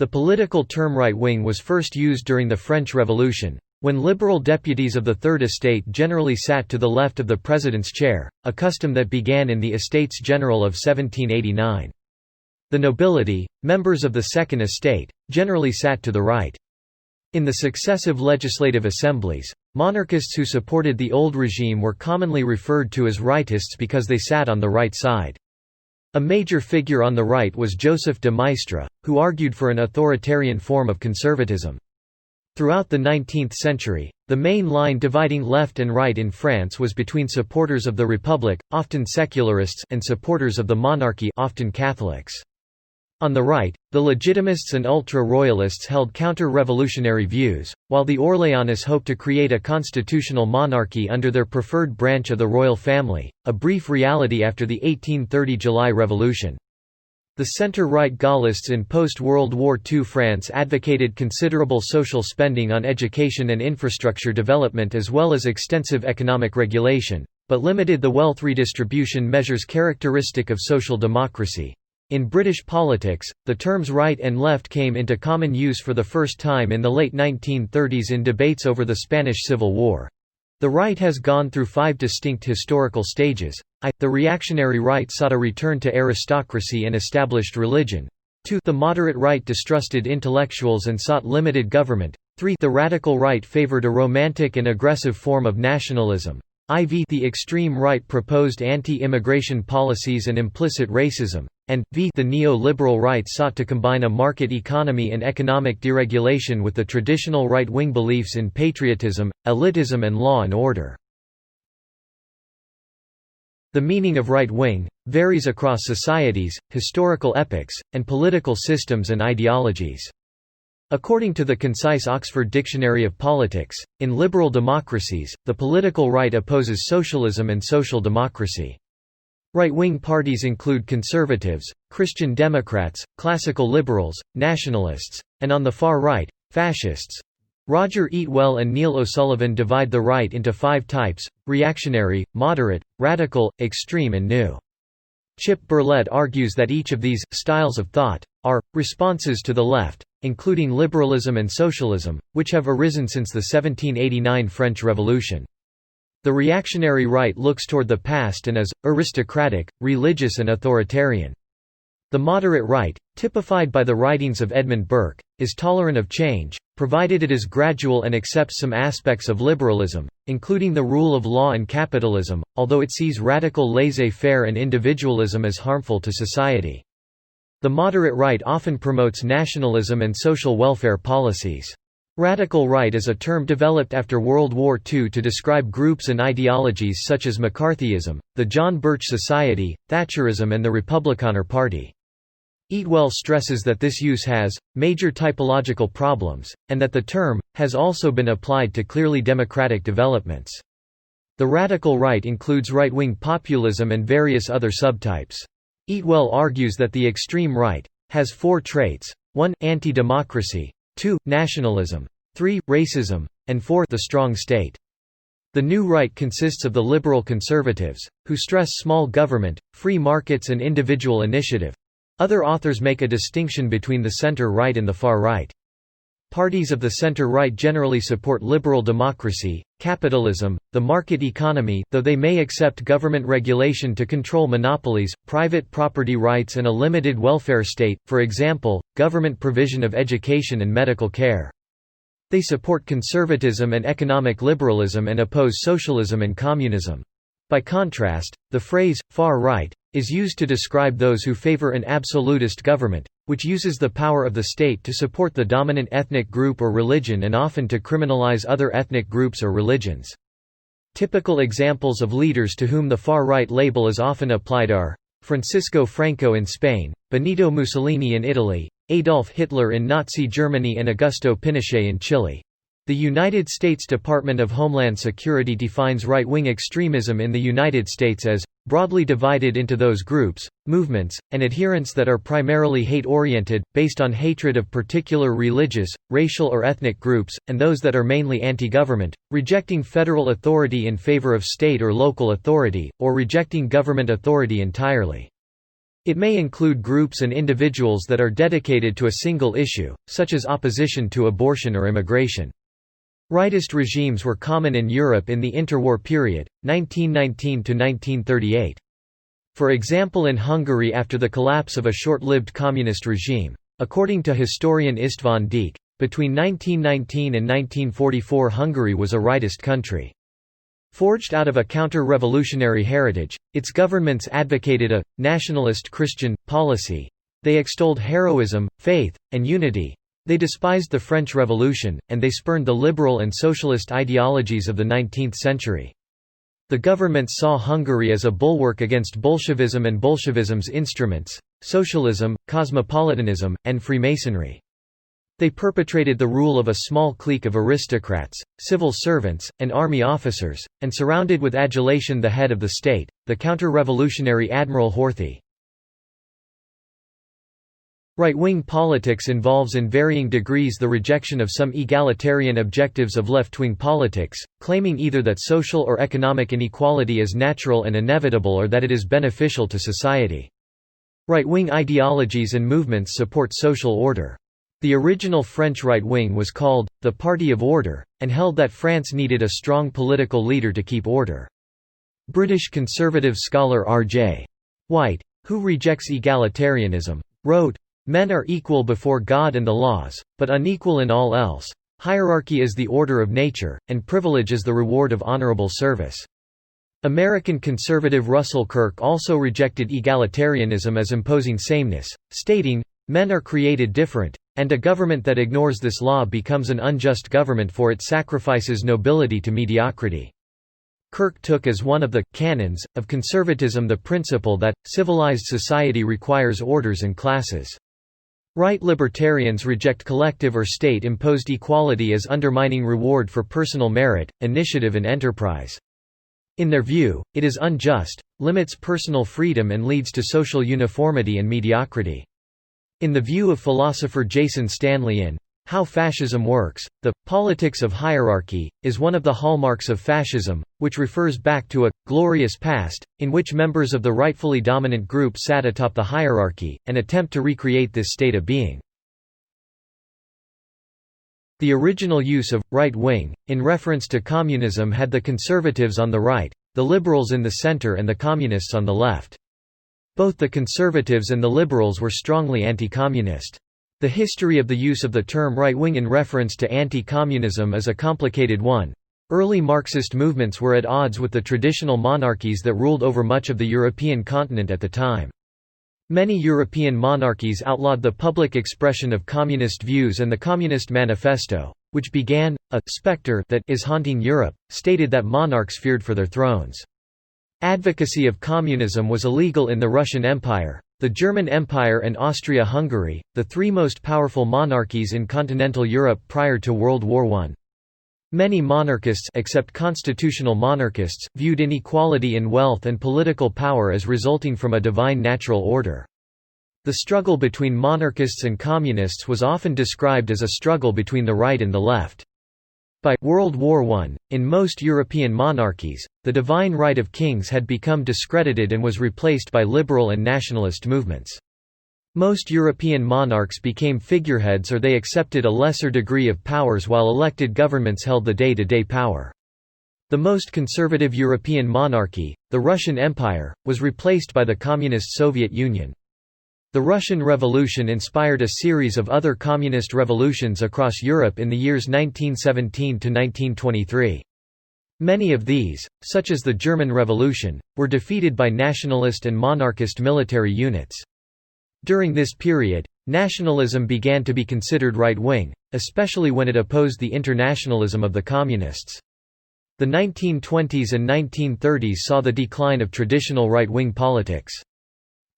The political term right-wing was first used during the French Revolution, when liberal deputies of the Third Estate generally sat to the left of the president's chair, a custom that began in the Estates General of 1789. The nobility, members of the Second Estate, generally sat to the right. In the successive legislative assemblies, monarchists who supported the old regime were commonly referred to as rightists because they sat on the right side. A major figure on the right was Joseph de Maistre, who argued for an authoritarian form of conservatism. Throughout the 19th century, the main line dividing left and right in France was between supporters of the Republic, often secularists, and supporters of the monarchy, often Catholics. On the right, the Legitimists and Ultra-royalists held counter-revolutionary views, while the Orléanists hoped to create a constitutional monarchy under their preferred branch of the royal family, a brief reality after the 1830 July Revolution. The centre-right Gaullists in post-World War II France advocated considerable social spending on education and infrastructure development as well as extensive economic regulation, but limited the wealth redistribution measures characteristic of social democracy. In British politics, the terms right and left came into common use for the first time in the late 1930s in debates over the Spanish Civil War. The right has gone through 5 distinct historical stages. The reactionary right sought a return to aristocracy and established religion. 2. The moderate right distrusted intellectuals and sought limited government. 3. The radical right favored a romantic and aggressive form of nationalism. The extreme right proposed anti-immigration policies and implicit racism, and the neo-liberal right sought to combine a market economy and economic deregulation with the traditional right-wing beliefs in patriotism, elitism and law and order. The meaning of right-wing varies across societies, historical epochs, and political systems and ideologies. According to the concise Oxford Dictionary of Politics, in liberal democracies, the political right opposes socialism and social democracy. Right-wing parties include conservatives, Christian Democrats, classical liberals, nationalists, and on the far right, fascists. Roger Eatwell and Neil O'Sullivan divide the right into 5 types: reactionary, moderate, radical, extreme and new. Chip Berlet argues that each of these styles of thought are responses to the left, including liberalism and socialism, which have arisen since the 1789 French Revolution. The reactionary right looks toward the past and is aristocratic, religious and authoritarian. The moderate right, typified by the writings of Edmund Burke, is tolerant of change, provided it is gradual and accepts some aspects of liberalism, including the rule of law and capitalism, although it sees radical laissez-faire and individualism as harmful to society. The moderate right often promotes nationalism and social welfare policies. Radical right is a term developed after World War II to describe groups and ideologies such as McCarthyism, the John Birch Society, Thatcherism and the Republikaner Party. Eatwell stresses that this use has major typological problems, and that the term has also been applied to clearly democratic developments. The radical right includes right-wing populism and various other subtypes. Eatwell argues that the extreme right has 4 traits: 1. Anti-democracy, 2. Nationalism, 3. Racism, and 4. The strong state. The new right consists of the liberal conservatives, who stress small government, free markets and individual initiative. Other authors make a distinction between the center-right and the far-right. Parties of the center-right generally support liberal democracy, capitalism, the market economy, though they may accept government regulation to control monopolies, private property rights and a limited welfare state, for example, government provision of education and medical care. They support conservatism and economic liberalism and oppose socialism and communism. By contrast, the phrase, far right, is used to describe those who favor an absolutist government, which uses the power of the state to support the dominant ethnic group or religion and often to criminalize other ethnic groups or religions. Typical examples of leaders to whom the far-right label is often applied are Francisco Franco in Spain, Benito Mussolini in Italy, Adolf Hitler in Nazi Germany and Augusto Pinochet in Chile. The United States Department of Homeland Security defines right-wing extremism in the United States as broadly divided into those groups, movements, and adherents that are primarily hate-oriented, based on hatred of particular religious, racial or ethnic groups, and those that are mainly anti-government, rejecting federal authority in favor of state or local authority, or rejecting government authority entirely. It may include groups and individuals that are dedicated to a single issue, such as opposition to abortion or immigration. Rightist regimes were common in Europe in the interwar period, 1919 to 1938. For example, in Hungary after the collapse of a short-lived communist regime. According to historian István Dék, between 1919 and 1944 Hungary was a rightist country. Forged out of a counter-revolutionary heritage, its governments advocated a nationalist Christian policy. They extolled heroism, faith, and unity. They despised the French Revolution, and they spurned the liberal and socialist ideologies of the 19th century. The governments saw Hungary as a bulwark against Bolshevism and Bolshevism's instruments, socialism, cosmopolitanism, and Freemasonry. They perpetrated the rule of a small clique of aristocrats, civil servants, and army officers, and surrounded with adulation the head of the state, the counter-revolutionary Admiral Horthy. Right-wing politics involves in varying degrees the rejection of some egalitarian objectives of left-wing politics, claiming either that social or economic inequality is natural and inevitable or that it is beneficial to society. Right-wing ideologies and movements support social order. The original French right wing was called the Party of Order, and held that France needed a strong political leader to keep order. British conservative scholar R.J. White, who rejects egalitarianism, wrote, "Men are equal before God and the laws, but unequal in all else. Hierarchy is the order of nature, and privilege is the reward of honorable service." American conservative Russell Kirk also rejected egalitarianism as imposing sameness, stating, "Men are created different, and a government that ignores this law becomes an unjust government for it sacrifices nobility to mediocrity." Kirk took as one of the canons of conservatism the principle that civilized society requires orders and classes. Right libertarians reject collective or state-imposed equality as undermining reward for personal merit, initiative and enterprise. In their view, it is unjust, limits personal freedom and leads to social uniformity and mediocrity. In the view of philosopher Jason Stanley in How Fascism Works, the politics of hierarchy is one of the hallmarks of fascism, which refers back to a glorious past, in which members of the rightfully dominant group sat atop the hierarchy, and attempt to recreate this state of being. The original use of right wing, in reference to communism, had the conservatives on the right, the liberals in the center, and the communists on the left. Both the conservatives and the liberals were strongly anti-communist. The history of the use of the term right-wing in reference to anti-communism is a complicated one. Early Marxist movements were at odds with the traditional monarchies that ruled over much of the European continent at the time. Many European monarchies outlawed the public expression of communist views, and the Communist Manifesto, which began, "A specter that is haunting Europe," stated that monarchs feared for their thrones. Advocacy of communism was illegal in the Russian Empire, the German Empire and Austria-Hungary, the three most powerful monarchies in continental Europe prior to World War I. Many monarchists, except constitutional monarchists, viewed inequality in wealth and political power as resulting from a divine natural order. The struggle between monarchists and communists was often described as a struggle between the right and the left. By World War I, in most European monarchies, the divine right of kings had become discredited and was replaced by liberal and nationalist movements. Most European monarchs became figureheads, or they accepted a lesser degree of powers, while elected governments held the day-to-day power. The most conservative European monarchy, the Russian Empire, was replaced by the Communist Soviet Union. The Russian Revolution inspired a series of other communist revolutions across Europe in the years 1917 to 1923. Many of these, such as the German Revolution, were defeated by nationalist and monarchist military units. During this period, nationalism began to be considered right-wing, especially when it opposed the internationalism of the communists. The 1920s and 1930s saw the decline of traditional right-wing politics.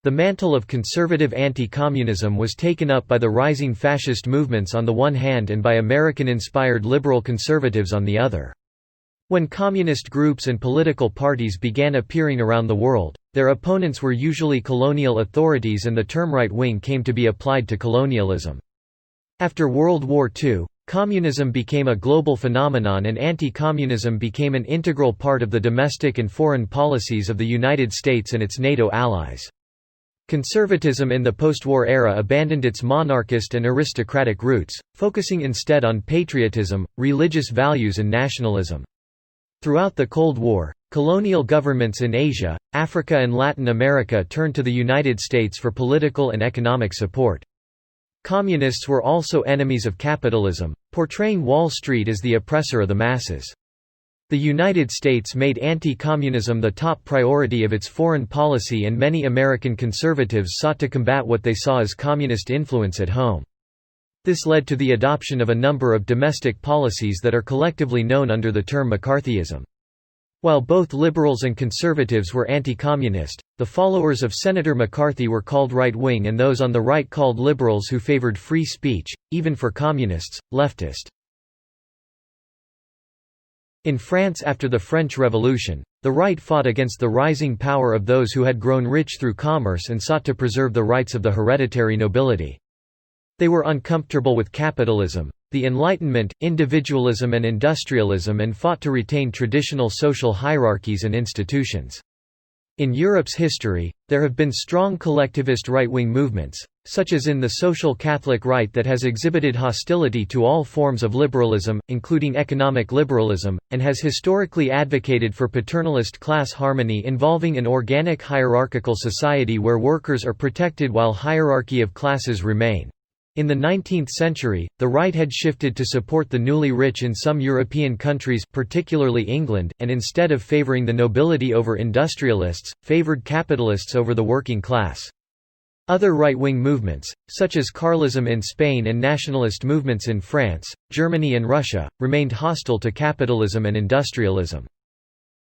The mantle of conservative anti-communism was taken up by the rising fascist movements on the one hand and by American-inspired liberal conservatives on the other. When communist groups and political parties began appearing around the world, their opponents were usually colonial authorities, and the term right-wing came to be applied to colonialism. After World War II, communism became a global phenomenon, and anti-communism became an integral part of the domestic and foreign policies of the United States and its NATO allies. Conservatism in the post-war era abandoned its monarchist and aristocratic roots, focusing instead on patriotism, religious values and nationalism. Throughout the Cold War, colonial governments in Asia, Africa and Latin America turned to the United States for political and economic support. Communists were also enemies of capitalism, portraying Wall Street as the oppressor of the masses. The United States made anti-communism the top priority of its foreign policy, and many American conservatives sought to combat what they saw as communist influence at home. This led to the adoption of a number of domestic policies that are collectively known under the term McCarthyism. While both liberals and conservatives were anti-communist, the followers of Senator McCarthy were called right-wing and those on the right called liberals who favored free speech, even for communists, leftist. In France after the French Revolution, the right fought against the rising power of those who had grown rich through commerce and sought to preserve the rights of the hereditary nobility. They were uncomfortable with capitalism, the Enlightenment, individualism and industrialism, and fought to retain traditional social hierarchies and institutions. In Europe's history, there have been strong collectivist right-wing movements, such as in the social Catholic right that has exhibited hostility to all forms of liberalism, including economic liberalism, and has historically advocated for paternalist class harmony involving an organic hierarchical society where workers are protected while hierarchy of classes remain. In the 19th century, the right had shifted to support the newly rich in some European countries, particularly England, and instead of favoring the nobility over industrialists, favored capitalists over the working class. Other right-wing movements, such as Carlism in Spain and nationalist movements in France, Germany and Russia, remained hostile to capitalism and industrialism.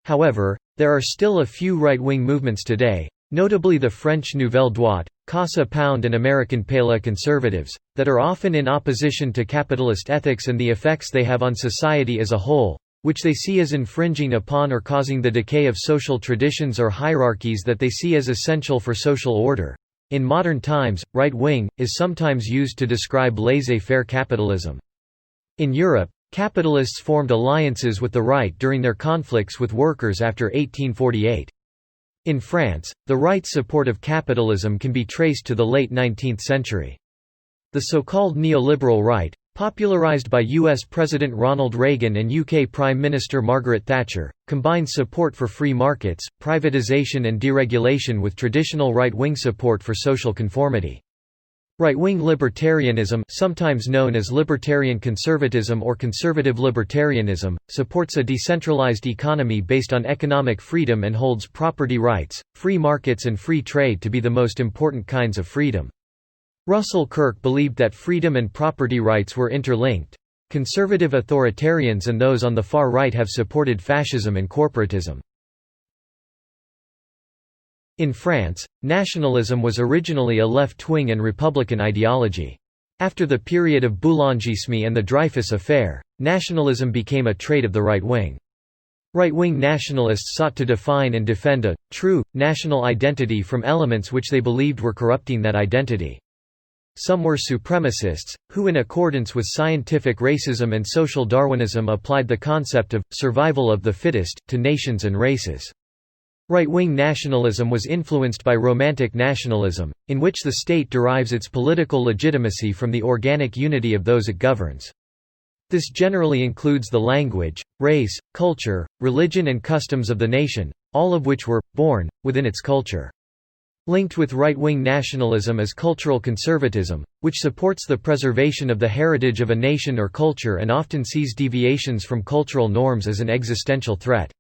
However, there are still a few right-wing movements today, notably the French Nouvelle Droite, Casa Pound and American paleoconservatives, that are often in opposition to capitalist ethics and the effects they have on society as a whole, which they see as infringing upon or causing the decay of social traditions or hierarchies that they see as essential for social order. In modern times, right-wing is sometimes used to describe laissez-faire capitalism. In Europe, capitalists formed alliances with the right during their conflicts with workers after 1848. In France, the right's support of capitalism can be traced to the late 19th century. The so-called neoliberal right, popularized by US President Ronald Reagan and UK Prime Minister Margaret Thatcher, combines support for free markets, privatization and deregulation with traditional right-wing support for social conformity. Right-wing libertarianism, sometimes known as libertarian conservatism or conservative libertarianism, supports a decentralized economy based on economic freedom and holds property rights, free markets and free trade to be the most important kinds of freedom. Russell Kirk believed that freedom and property rights were interlinked. Conservative authoritarians and those on the far right have supported fascism and corporatism. In France, nationalism was originally a left-wing and republican ideology. After the period of Boulangisme and the Dreyfus Affair, nationalism became a trait of the right wing. Right-wing nationalists sought to define and defend a true, national identity from elements which they believed were corrupting that identity. Some were supremacists, who in accordance with scientific racism and social Darwinism applied the concept of survival of the fittest to nations and races. Right-wing nationalism was influenced by Romantic nationalism, in which the state derives its political legitimacy from the organic unity of those it governs. This generally includes the language, race, culture, religion and customs of the nation, all of which were born within its culture. Linked with right-wing nationalism is cultural conservatism, which supports the preservation of the heritage of a nation or culture and often sees deviations from cultural norms as an existential threat.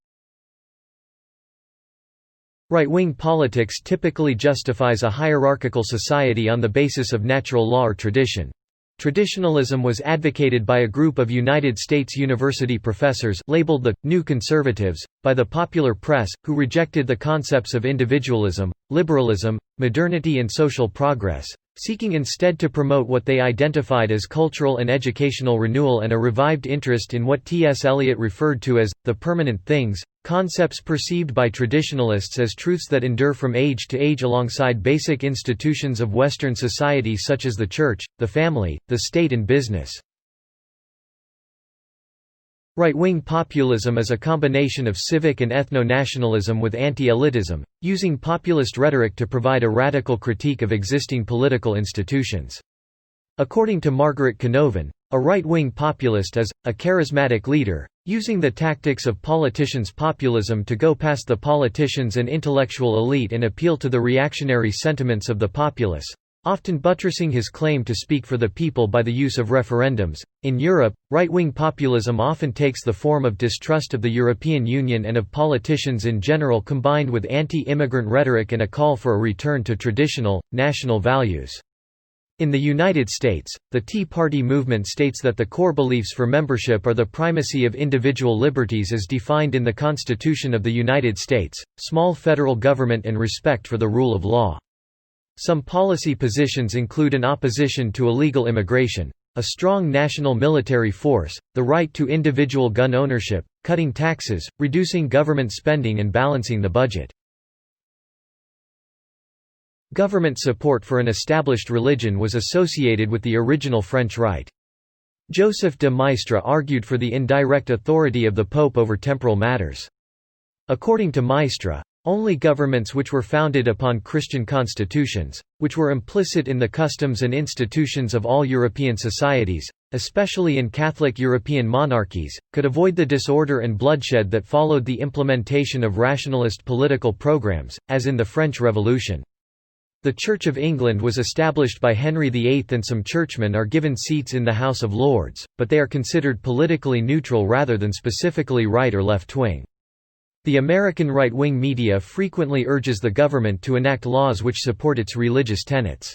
Right-wing politics typically justifies a hierarchical society on the basis of natural law or tradition. Traditionalism was advocated by a group of United States university professors labeled the New Conservatives by the popular press, who rejected the concepts of individualism, liberalism, modernity and social progress, seeking instead to promote what they identified as cultural and educational renewal and a revived interest in what T.S. Eliot referred to as the permanent things, concepts perceived by traditionalists as truths that endure from age to age alongside basic institutions of Western society such as the church, the family, the state and business. Right-wing populism is a combination of civic and ethno-nationalism with anti-elitism, using populist rhetoric to provide a radical critique of existing political institutions. According to Margaret Canovan, a right-wing populist is a charismatic leader, using the tactics of politicians' populism to go past the politicians and intellectual elite and appeal to the reactionary sentiments of the populace, often buttressing his claim to speak for the people by the use of referendums. In Europe, right-wing populism often takes the form of distrust of the European Union and of politicians in general, combined with anti-immigrant rhetoric and a call for a return to traditional, national values. In the United States, the Tea Party movement states that the core beliefs for membership are the primacy of individual liberties as defined in the Constitution of the United States, small federal government, and respect for the rule of law. Some policy positions include an opposition to illegal immigration, a strong national military force, the right to individual gun ownership, cutting taxes, reducing government spending, and balancing the budget. Government support for an established religion was associated with the original French Right. Joseph de Maistre argued for the indirect authority of the Pope over temporal matters. According to Maistre, only governments which were founded upon Christian constitutions, which were implicit in the customs and institutions of all European societies, especially in Catholic European monarchies, could avoid the disorder and bloodshed that followed the implementation of rationalist political programs, as in the French Revolution. The Church of England was established by Henry VIII, and some churchmen are given seats in the House of Lords, but they are considered politically neutral rather than specifically right or left-wing. The American right-wing media frequently urges the government to enact laws which support its religious tenets.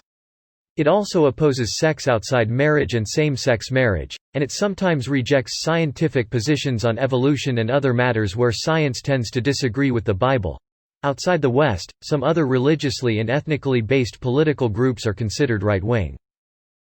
It also opposes sex outside marriage and same-sex marriage, and it sometimes rejects scientific positions on evolution and other matters where science tends to disagree with the Bible. Outside the West, some other religiously and ethnically based political groups are considered right-wing.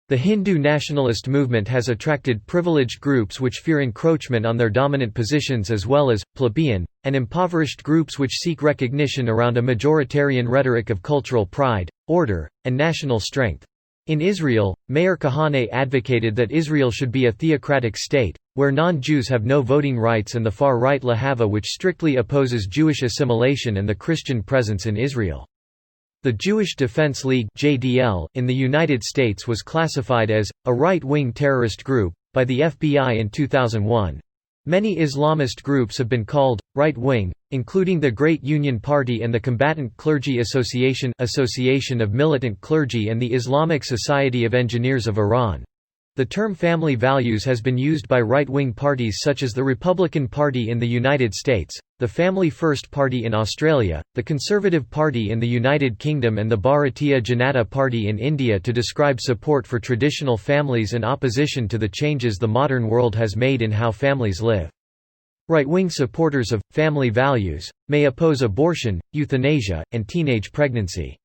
The Hindu nationalist movement has attracted privileged groups which fear encroachment on their dominant positions, as well as plebeian and impoverished groups which seek recognition around a majoritarian rhetoric of cultural pride, order, and national strength. In Israel, Meir Kahane advocated that Israel should be a theocratic state, where non-Jews have no voting rights, and the far-right Lahava, which strictly opposes Jewish assimilation and the Christian presence in Israel. The Jewish Defense League (JDL) in the United States was classified as a right-wing terrorist group by the FBI in 2001. Many Islamist groups have been called right-wing, including the Great Union Party and the Combatant Clergy Association of Militant Clergy and the Islamic Society of Engineers of Iran. The term family values has been used by right-wing parties such as the Republican Party in the United States, the Family First Party in Australia, the Conservative Party in the United Kingdom, and the Bharatiya Janata Party in India to describe support for traditional families and opposition to the changes the modern world has made in how families live. Right-wing supporters of family values may oppose abortion, euthanasia, and teenage pregnancy.